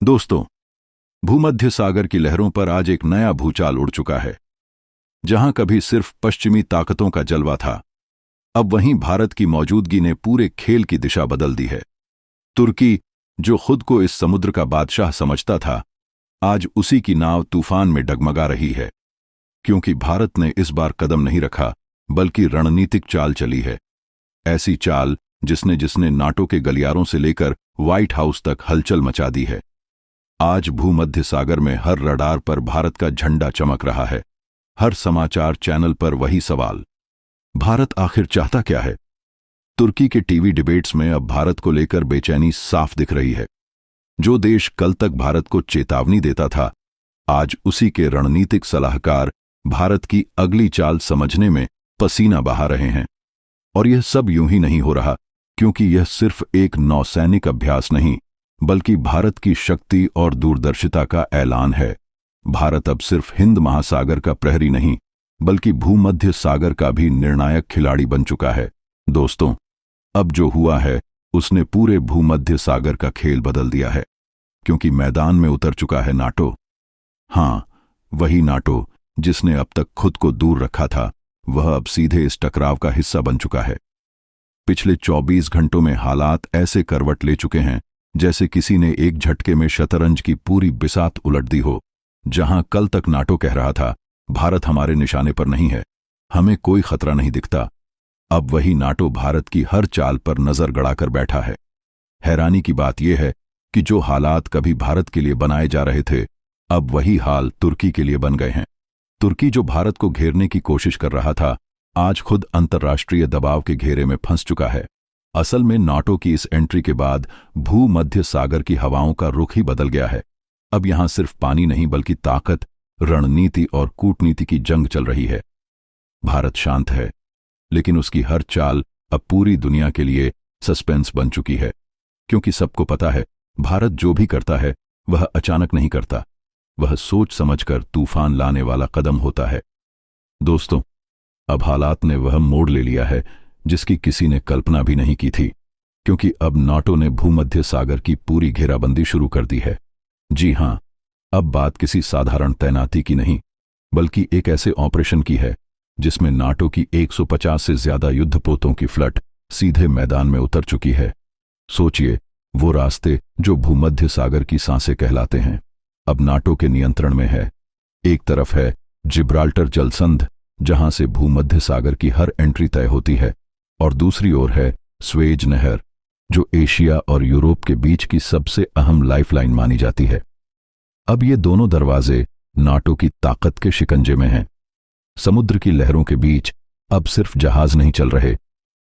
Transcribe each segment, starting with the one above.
दोस्तों, भूमध्य सागर की लहरों पर आज एक नया भूचाल उड़ चुका है। जहां कभी सिर्फ पश्चिमी ताकतों का जलवा था, अब वहीं भारत की मौजूदगी ने पूरे खेल की दिशा बदल दी है। तुर्की, जो खुद को इस समुद्र का बादशाह समझता था, आज उसी की नाव तूफान में डगमगा रही है। क्योंकि भारत ने इस बार कदम नहीं रखा, बल्कि रणनीतिक चाल चली है। ऐसी चाल जिसने जिसने नाटो के गलियारों से लेकर व्हाइट हाउस तक हलचल मचा दी है। आज भूमध्य सागर में हर रडार पर भारत का झंडा चमक रहा है। हर समाचार चैनल पर वही सवाल, भारत आखिर चाहता क्या है? तुर्की के टीवी डिबेट्स में अब भारत को लेकर बेचैनी साफ दिख रही है। जो देश कल तक भारत को चेतावनी देता था, आज उसी के रणनीतिक सलाहकार भारत की अगली चाल समझने में पसीना बहा रहे हैं। और यह सब यूं ही नहीं हो रहा, क्योंकि यह सिर्फ एक नौसैनिक अभ्यास नहीं, बल्कि भारत की शक्ति और दूरदर्शिता का ऐलान है। भारत अब सिर्फ हिंद महासागर का प्रहरी नहीं, बल्कि भूमध्य सागर का भी निर्णायक खिलाड़ी बन चुका है। दोस्तों, अब जो हुआ है उसने पूरे भूमध्य सागर का खेल बदल दिया है, क्योंकि मैदान में उतर चुका है नाटो। हां, वही नाटो जिसने अब तक खुद को दूर रखा था, वह अब सीधे इस टकराव का हिस्सा बन चुका है। पिछले 24 घंटों में हालात ऐसे करवट ले चुके हैं जैसे किसी ने एक झटके में शतरंज की पूरी बिसात उलट दी हो। जहां कल तक नाटो कह रहा था, भारत हमारे निशाने पर नहीं है, हमें कोई खतरा नहीं दिखता, अब वही नाटो भारत की हर चाल पर नजर गड़ाकर बैठा है। हैरानी की बात यह है कि जो हालात कभी भारत के लिए बनाए जा रहे थे, अब वही हाल तुर्की के लिए बन गए हैं। तुर्की, जो भारत को घेरने की कोशिश कर रहा था, आज खुद अंतर्राष्ट्रीय दबाव के घेरे में फंस चुका है। असल में नाटो की इस एंट्री के बाद भूमध्य सागर की हवाओं का रुख ही बदल गया है। अब यहां सिर्फ पानी नहीं, बल्कि ताकत, रणनीति और कूटनीति की जंग चल रही है। भारत शांत है, लेकिन उसकी हर चाल अब पूरी दुनिया के लिए सस्पेंस बन चुकी है। क्योंकि सबको पता है, भारत जो भी करता है वह अचानक नहीं करता, वह सोच समझकर तूफान लाने वाला कदम होता है। दोस्तों, अब हालात ने वह मोड़ ले लिया है जिसकी किसी ने कल्पना भी नहीं की थी, क्योंकि अब नाटो ने भूमध्य सागर की पूरी घेराबंदी शुरू कर दी है। जी हां, अब बात किसी साधारण तैनाती की नहीं, बल्कि एक ऐसे ऑपरेशन की है जिसमें नाटो की 150 से ज्यादा युद्धपोतों की फ्लट सीधे मैदान में उतर चुकी है। सोचिए, वो रास्ते जो भूमध्य सागर की सांसें कहलाते हैं, अब नाटो के नियंत्रण में है। एक तरफ है जिब्राल्टर जलसंध, जहां से भूमध्य सागर की हर एंट्री तय होती है, और दूसरी ओर है स्वेज नहर, जो एशिया और यूरोप के बीच की सबसे अहम लाइफलाइन मानी जाती है। अब ये दोनों दरवाजे नाटो की ताकत के शिकंजे में हैं। समुद्र की लहरों के बीच अब सिर्फ जहाज नहीं चल रहे,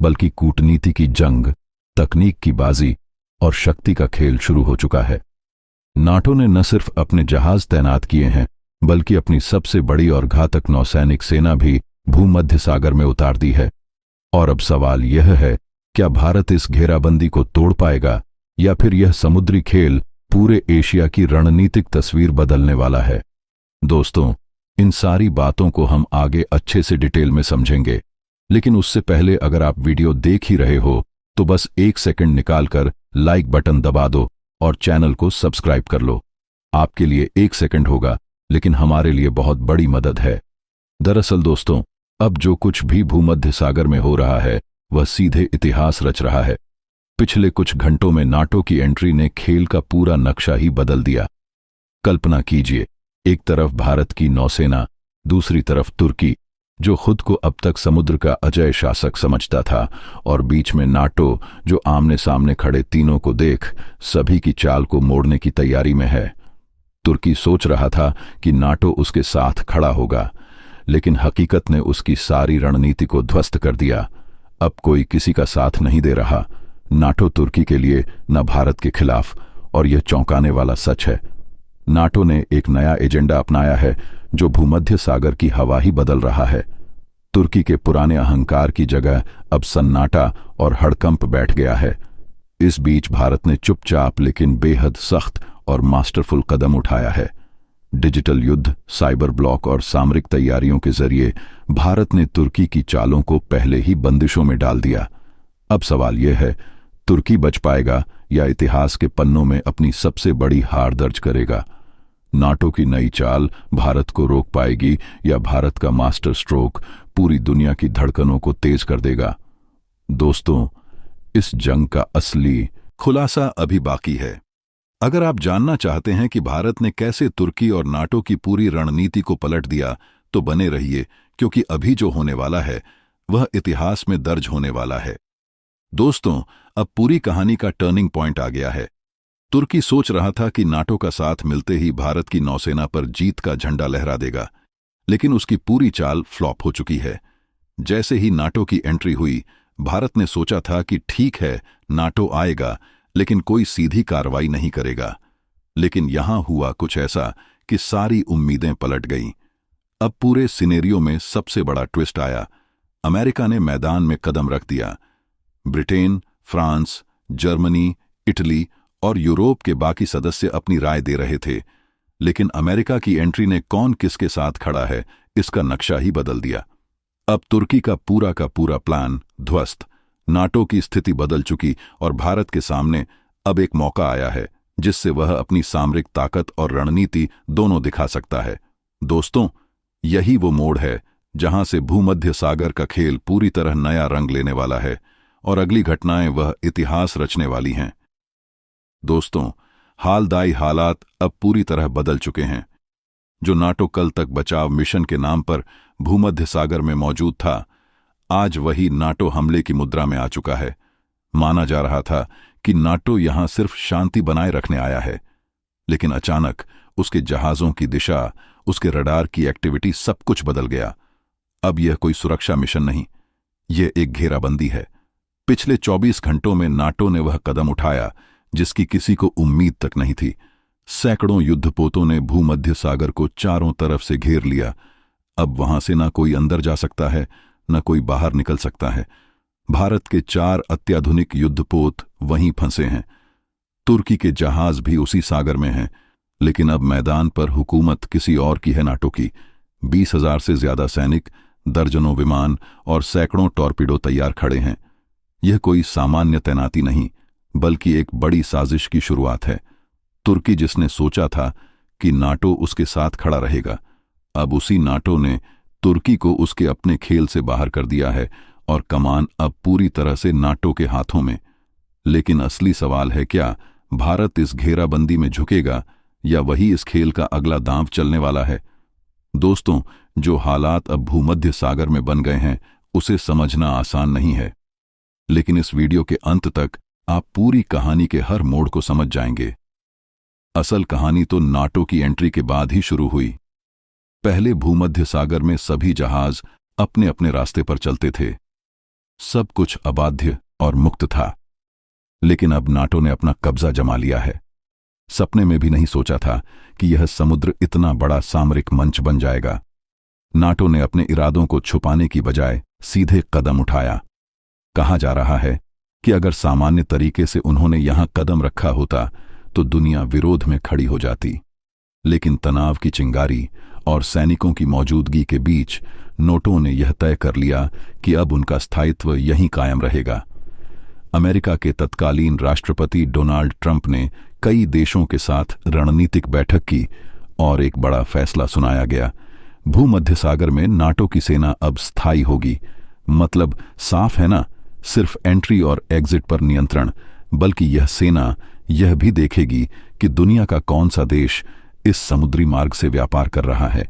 बल्कि कूटनीति की जंग, तकनीक की बाजी और शक्ति का खेल शुरू हो चुका है। नाटो ने न सिर्फ अपने जहाज तैनात किए हैं, बल्कि अपनी सबसे बड़ी और घातक नौसैनिक सेना भी भूमध्य सागर में उतार दी है। और अब सवाल यह है, क्या भारत इस घेराबंदी को तोड़ पाएगा, या फिर यह समुद्री खेल पूरे एशिया की रणनीतिक तस्वीर बदलने वाला है? दोस्तों, इन सारी बातों को हम आगे अच्छे से डिटेल में समझेंगे, लेकिन उससे पहले अगर आप वीडियो देख ही रहे हो तो बस 1 सेकंड निकालकर लाइक बटन दबा दो और चैनल को सब्सक्राइब कर लो। आपके लिए 1 सेकंड होगा, लेकिन हमारे लिए बहुत बड़ी मदद है। दरअसल दोस्तों, अब जो कुछ भी भूमध्य सागर में हो रहा है, वह सीधे इतिहास रच रहा है। पिछले कुछ घंटों में नाटो की एंट्री ने खेल का पूरा नक्शा ही बदल दिया। कल्पना कीजिए, एक तरफ भारत की नौसेना, दूसरी तरफ तुर्की, जो खुद को अब तक समुद्र का अजय शासक समझता था, और बीच में नाटो, जो आमने सामने खड़े तीनों को देख सभी की चाल को मोड़ने की तैयारी में है। तुर्की सोच रहा था कि नाटो उसके साथ खड़ा होगा, लेकिन हकीकत ने उसकी सारी रणनीति को ध्वस्त कर दिया। अब कोई किसी का साथ नहीं दे रहा, नाटो तुर्की के लिए, न भारत के खिलाफ। और यह चौंकाने वाला सच है, नाटो ने एक नया एजेंडा अपनाया है जो भूमध्य सागर की हवा ही बदल रहा है। तुर्की के पुराने अहंकार की जगह अब सन्नाटा और हड़कंप बैठ गया है। इस बीच भारत ने चुपचाप लेकिन बेहद सख्त और मास्टरफुल कदम उठाया है। डिजिटल युद्ध, साइबर ब्लॉक और सामरिक तैयारियों के जरिए भारत ने तुर्की की चालों को पहले ही बंदिशों में डाल दिया। अब सवाल यह है, तुर्की बच पाएगा या इतिहास के पन्नों में अपनी सबसे बड़ी हार दर्ज करेगा? नाटो की नई चाल भारत को रोक पाएगी या भारत का मास्टर स्ट्रोक पूरी दुनिया की धड़कनों को तेज कर देगा? दोस्तों, इस जंग का असली खुलासा अभी बाकी है। अगर आप जानना चाहते हैं कि भारत ने कैसे तुर्की और नाटो की पूरी रणनीति को पलट दिया, तो बने रहिए, क्योंकि अभी जो होने वाला है वह इतिहास में दर्ज होने वाला है। दोस्तों, अब पूरी कहानी का टर्निंग पॉइंट आ गया है। तुर्की सोच रहा था कि नाटो का साथ मिलते ही भारत की नौसेना पर जीत का झंडा लहरा देगा, लेकिन उसकी पूरी चाल फ्लॉप हो चुकी है। जैसे ही नाटो की एंट्री हुई, भारत ने सोचा था कि ठीक है, नाटो आएगा लेकिन कोई सीधी कार्रवाई नहीं करेगा। लेकिन यहां हुआ कुछ ऐसा कि सारी उम्मीदें पलट गईं। अब पूरे सिनेरियो में सबसे बड़ा ट्विस्ट आया। अमेरिका ने मैदान में कदम रख दिया। ब्रिटेन, फ्रांस, जर्मनी, इटली और यूरोप के बाकी सदस्य अपनी राय दे रहे थे, लेकिन अमेरिका की एंट्री ने कौन किसके साथ खड़ा है इसका नक्शा ही बदल दिया। अब तुर्की का पूरा प्लान ध्वस्त। नाटो की स्थिति बदल चुकी और भारत के सामने अब एक मौका आया है जिससे वह अपनी सामरिक ताकत और रणनीति दोनों दिखा सकता है। दोस्तों, यही वो मोड़ है जहां से भूमध्य सागर का खेल पूरी तरह नया रंग लेने वाला है और अगली घटनाएं वह इतिहास रचने वाली हैं। दोस्तों, हालदाई हालात अब पूरी तरह बदल चुके हैं। जो नाटो कल तक बचाव मिशन के नाम पर भूमध्य सागर में मौजूद था, आज वही नाटो हमले की मुद्रा में आ चुका है। माना जा रहा था कि नाटो यहां सिर्फ शांति बनाए रखने आया है, लेकिन अचानक उसके जहाजों की दिशा, उसके रडार की एक्टिविटी, सब कुछ बदल गया। अब यह कोई सुरक्षा मिशन नहीं, यह एक घेराबंदी है। पिछले 24 घंटों में नाटो ने वह कदम उठाया जिसकी किसी को उम्मीद तक नहीं थी। सैकड़ों युद्धपोतों ने भूमध्य सागर को चारों तरफ से घेर लिया। अब वहां से न कोई अंदर जा सकता है, न कोई बाहर निकल सकता है। भारत के 4 अत्याधुनिक युद्धपोत वहीं फंसे हैं। तुर्की के जहाज भी उसी सागर में हैं, लेकिन अब मैदान पर हुकूमत किसी और की है, नाटो की। 20,000 से ज्यादा सैनिक, दर्जनों विमान और सैकड़ों टॉर्पीडो तैयार खड़े हैं। यह कोई सामान्य तैनाती नहीं, बल्कि एक बड़ी साजिश की शुरुआत है। तुर्की, जिसने सोचा था कि नाटो उसके साथ खड़ा रहेगा, अब उसी नाटो ने तुर्की को उसके अपने खेल से बाहर कर दिया है और कमान अब पूरी तरह से नाटो के हाथों में। लेकिन असली सवाल है, क्या भारत इस घेराबंदी में झुकेगा या वही इस खेल का अगला दांव चलने वाला है? दोस्तों, जो हालात अब भूमध्य सागर में बन गए हैं उसे समझना आसान नहीं है, लेकिन इस वीडियो के अंत तक आप पूरी कहानी के हर मोड़ को समझ जाएंगे। असल कहानी तो नाटो की एंट्री के बाद ही शुरू हुई। पहले भूमध्य सागर में सभी जहाज अपने अपने रास्ते पर चलते थे, सब कुछ अबाध्य और मुक्त था। लेकिन अब नाटो ने अपना कब्जा जमा लिया है। सपने में भी नहीं सोचा था कि यह समुद्र इतना बड़ा सामरिक मंच बन जाएगा। नाटो ने अपने इरादों को छुपाने की बजाय सीधे कदम उठाया। कहा जा रहा है कि अगर सामान्य तरीके से उन्होंने यहां कदम रखा होता तो दुनिया विरोध में खड़ी हो जाती, लेकिन तनाव की चिंगारी और सैनिकों की मौजूदगी के बीच नाटो ने यह तय कर लिया कि अब उनका स्थायित्व यहीं कायम रहेगा। अमेरिका के तत्कालीन राष्ट्रपति डोनाल्ड ट्रंप ने कई देशों के साथ रणनीतिक बैठक की और एक बड़ा फैसला सुनाया गया। भूमध्य सागर में नाटो की सेना अब स्थायी होगी। मतलब साफ है ना, सिर्फ एंट्री और एग्जिट पर नियंत्रण, बल्कि यह सेना यह भी देखेगी कि दुनिया का कौन सा देश इस समुद्री मार्ग से व्यापार कर रहा है।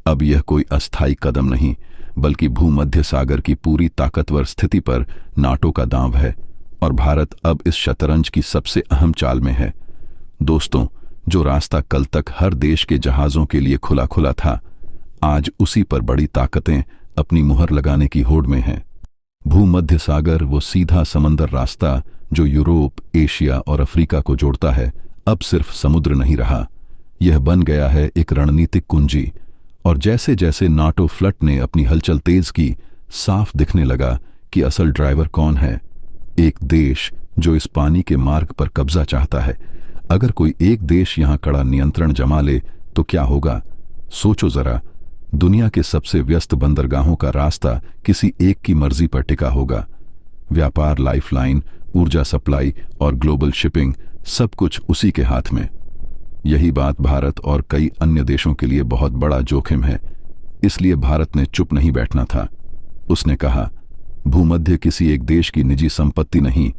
अब यह कोई अस्थायी कदम नहीं, बल्कि भूमध्य सागर की पूरी ताकतवर स्थिति पर नाटो का दांव है और भारत अब इस शतरंज की सबसे अहम चाल में है। दोस्तों, जो रास्ता कल तक हर देश के जहाजों के लिए खुला खुला था, आज उसी पर बड़ी ताकतें अपनी मुहर लगाने की होड़ में हैं। भूमध्य सागर, वो सीधा समंदर रास्ता जो यूरोप, एशिया और अफ्रीका को जोड़ता है, अब सिर्फ समुद्र नहीं रहा, यह बन गया है एक रणनीतिक कुंजी। और जैसे जैसे नाटो फ्लट ने अपनी हलचल तेज की, साफ दिखने लगा कि असल ड्राइवर कौन है। एक देश जो इस पानी के मार्ग पर कब्जा चाहता है। अगर कोई एक देश यहां कड़ा नियंत्रण जमा ले तो क्या होगा? सोचो जरा, दुनिया के सबसे व्यस्त बंदरगाहों का रास्ता किसी एक की मर्जी पर टिका होगा। व्यापार लाइफलाइन ऊर्जा सप्लाई और ग्लोबल शिपिंग, सब कुछ उसी के हाथ में। यही बात भारत और कई अन्य देशों के लिए बहुत बड़ा जोखिम है। इसलिए भारत ने चुप नहीं बैठना था। उसने कहा, भूमध्य किसी एक देश की निजी संपत्ति नहीं,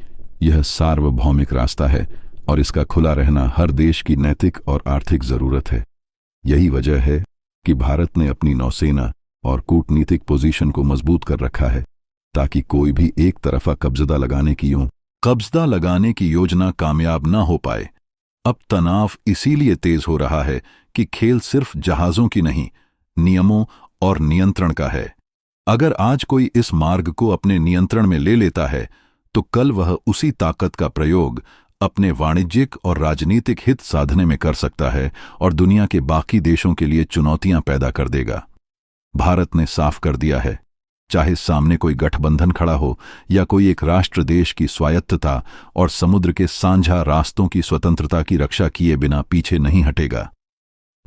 यह सार्वभौमिक रास्ता है और इसका खुला रहना हर देश की नैतिक और आर्थिक जरूरत है। यही वजह है कि भारत ने अपनी नौसेना और कूटनीतिक पोजीशन को मजबूत कर रखा है, ताकि कोई भी एक तरफा कब्जा लगाने की योजना कामयाब ना हो पाए। अब तनाव इसीलिए तेज हो रहा है कि खेल सिर्फ जहाजों की नहीं, नियमों और नियंत्रण का है। अगर आज कोई इस मार्ग को अपने नियंत्रण में ले लेता है तो कल वह उसी ताकत का प्रयोग अपने वाणिज्यिक और राजनीतिक हित साधने में कर सकता है और दुनिया के बाकी देशों के लिए चुनौतियां पैदा कर देगा। भारत ने साफ कर दिया है, चाहे सामने कोई गठबंधन खड़ा हो या कोई एक राष्ट्र देश की स्वायत्तता और समुद्र के साझा रास्तों की स्वतंत्रता की रक्षा किए बिना पीछे नहीं हटेगा।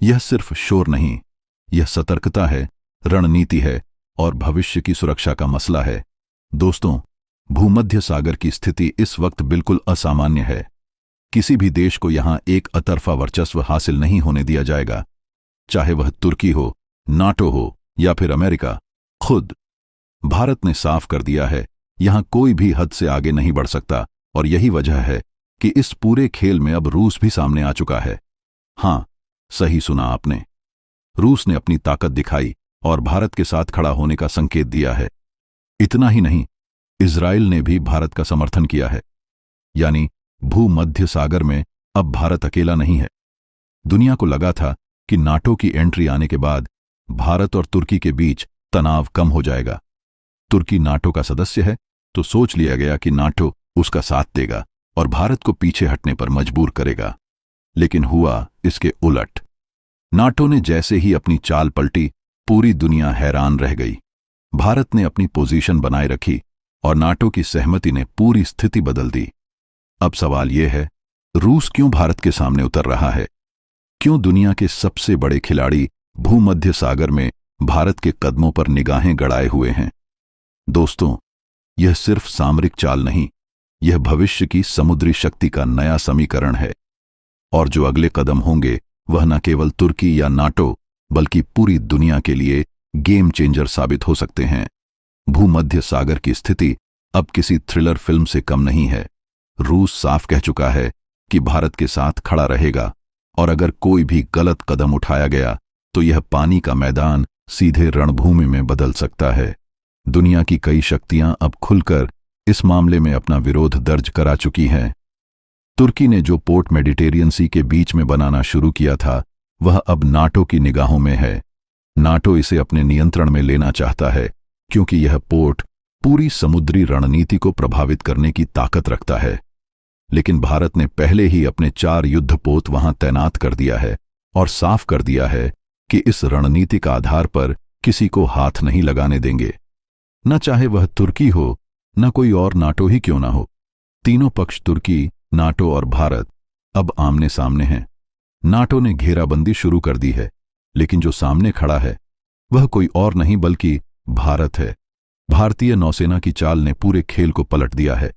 यह सिर्फ शोर नहीं, यह सतर्कता है, रणनीति है और भविष्य की सुरक्षा का मसला है। दोस्तों, भूमध्य सागर की स्थिति इस वक्त बिल्कुल असामान्य है। किसी भी देश को यहां एक अतरफा वर्चस्व हासिल नहीं होने दिया जाएगा, चाहे वह तुर्की हो, नाटो हो या फिर अमेरिका खुद। भारत ने साफ कर दिया है, यहां कोई भी हद से आगे नहीं बढ़ सकता और यही वजह है कि इस पूरे खेल में अब रूस भी सामने आ चुका है। हां, सही सुना आपने, रूस ने अपनी ताकत दिखाई और भारत के साथ खड़ा होने का संकेत दिया है। इतना ही नहीं, इजराइल ने भी भारत का समर्थन किया है। यानी भूमध्य सागर में अब भारत अकेला नहीं है। दुनिया को लगा था कि नाटो की एंट्री आने के बाद भारत और तुर्की के बीच तनाव कम हो जाएगा। तुर्की नाटो का सदस्य है तो सोच लिया गया कि नाटो उसका साथ देगा और भारत को पीछे हटने पर मजबूर करेगा। लेकिन हुआ इसके उलट। नाटो ने जैसे ही अपनी चाल पलटी, पूरी दुनिया हैरान रह गई। भारत ने अपनी पोजीशन बनाए रखी और नाटो की सहमति ने पूरी स्थिति बदल दी। अब सवाल यह है, रूस क्यों भारत के सामने उतर रहा है? क्यों दुनिया के सबसे बड़े खिलाड़ी भूमध्य सागर में भारत के कदमों पर निगाहें गड़ाए हुए हैं? दोस्तों, यह सिर्फ सामरिक चाल नहीं, यह भविष्य की समुद्री शक्ति का नया समीकरण है। और जो अगले कदम होंगे वह न केवल तुर्की या नाटो बल्कि पूरी दुनिया के लिए गेम चेंजर साबित हो सकते हैं। भूमध्य सागर की स्थिति अब किसी थ्रिलर फिल्म से कम नहीं है। रूस साफ कह चुका है कि भारत के साथ खड़ा रहेगा और अगर कोई भी गलत कदम उठाया गया तो यह पानी का मैदान सीधे रणभूमि में बदल सकता है। दुनिया की कई शक्तियां अब खुलकर इस मामले में अपना विरोध दर्ज करा चुकी हैं। तुर्की ने जो पोर्ट मेडिटेरियन सी के बीच में बनाना शुरू किया था वह अब नाटो की निगाहों में है। नाटो इसे अपने नियंत्रण में लेना चाहता है क्योंकि यह पोर्ट पूरी समुद्री रणनीति को प्रभावित करने की ताकत रखता है। लेकिन भारत ने पहले ही अपने 4 युद्धपोत वहां तैनात कर दिया है और साफ कर दिया है कि इस रणनीतिक आधार पर किसी को हाथ नहीं लगाने देंगे, न चाहे वह तुर्की हो न कोई और नाटो ही क्यों ना हो। तीनों पक्ष तुर्की, नाटो और भारत अब आमने सामने हैं। नाटो ने घेराबंदी शुरू कर दी है, लेकिन जो सामने खड़ा है वह कोई और नहीं बल्कि भारत है। भारतीय नौसेना की चाल ने पूरे खेल को पलट दिया है।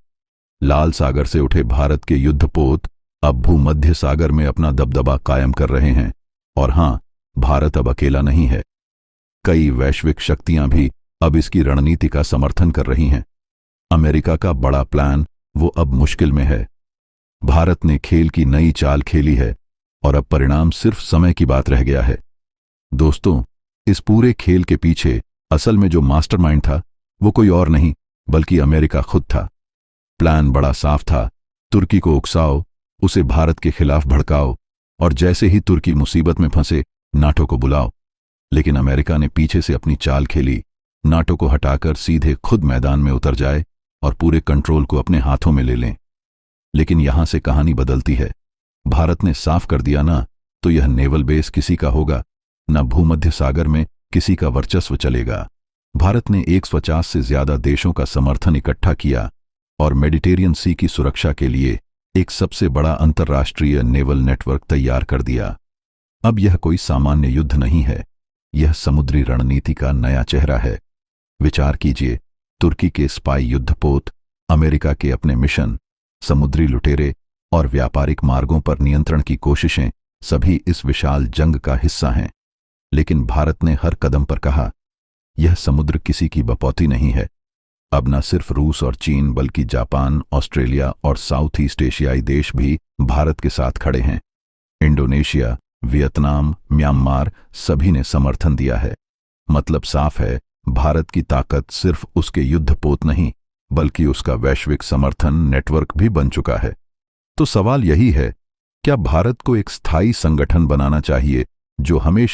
लाल सागर से उठे भारत के युद्धपोत अब भूमध्य सागर में अपना दबदबा कायम कर रहे हैं। और हां, भारत अब अकेला नहीं है। कई वैश्विक शक्तियां भी अब इसकी रणनीति का समर्थन कर रही हैं। अमेरिका का बड़ा प्लान वो अब मुश्किल में है। भारत ने खेल की नई चाल खेली है और अब परिणाम सिर्फ समय की बात रह गया है। दोस्तों, इस पूरे खेल के पीछे असल में जो मास्टरमाइंड था वो कोई और नहीं बल्कि अमेरिका खुद था। प्लान बड़ा साफ था, तुर्की को उकसाओ, उसे भारत के खिलाफ भड़काओ और जैसे ही तुर्की मुसीबत में फंसे नाटो को बुलाओ। लेकिन अमेरिका ने पीछे से अपनी चाल खेली, नाटो को हटाकर सीधे खुद मैदान में उतर जाए और पूरे कंट्रोल को अपने हाथों में ले लें। लेकिन यहां से कहानी बदलती है। भारत ने साफ कर दिया ना तो यह नेवल बेस किसी का होगा, न भूमध्य सागर में किसी का वर्चस्व चलेगा। भारत ने 150 से ज्यादा देशों का समर्थन इकट्ठा किया और मेडिटेरियन सी की सुरक्षा के लिए एक सबसे बड़ा अंतर्राष्ट्रीय नेवल नेटवर्क तैयार कर दिया। अब यह कोई सामान्य युद्ध नहीं है, यह समुद्री रणनीति का नया चेहरा है। विचार कीजिए, तुर्की के स्पाई युद्धपोत, अमेरिका के अपने मिशन समुद्री लुटेरे और व्यापारिक मार्गों पर नियंत्रण की कोशिशें सभी इस विशाल जंग का हिस्सा हैं। लेकिन भारत ने हर कदम पर कहा, यह समुद्र किसी की बपौती नहीं है। अब न सिर्फ रूस और चीन बल्कि जापान, ऑस्ट्रेलिया और साउथ ईस्ट एशियाई देश भी भारत के साथ खड़े हैं। इंडोनेशिया, वियतनाम, म्यांमार सभी ने समर्थन दिया है। मतलब साफ है, भारत की ताकत सिर्फ उसके युद्धपोत नहीं बल्कि उसका वैश्विक समर्थन नेटवर्क भी बन चुका है। तो सवाल यही है, क्या भारत को एक स्थायी संगठन बनाना चाहिए जो हमेशा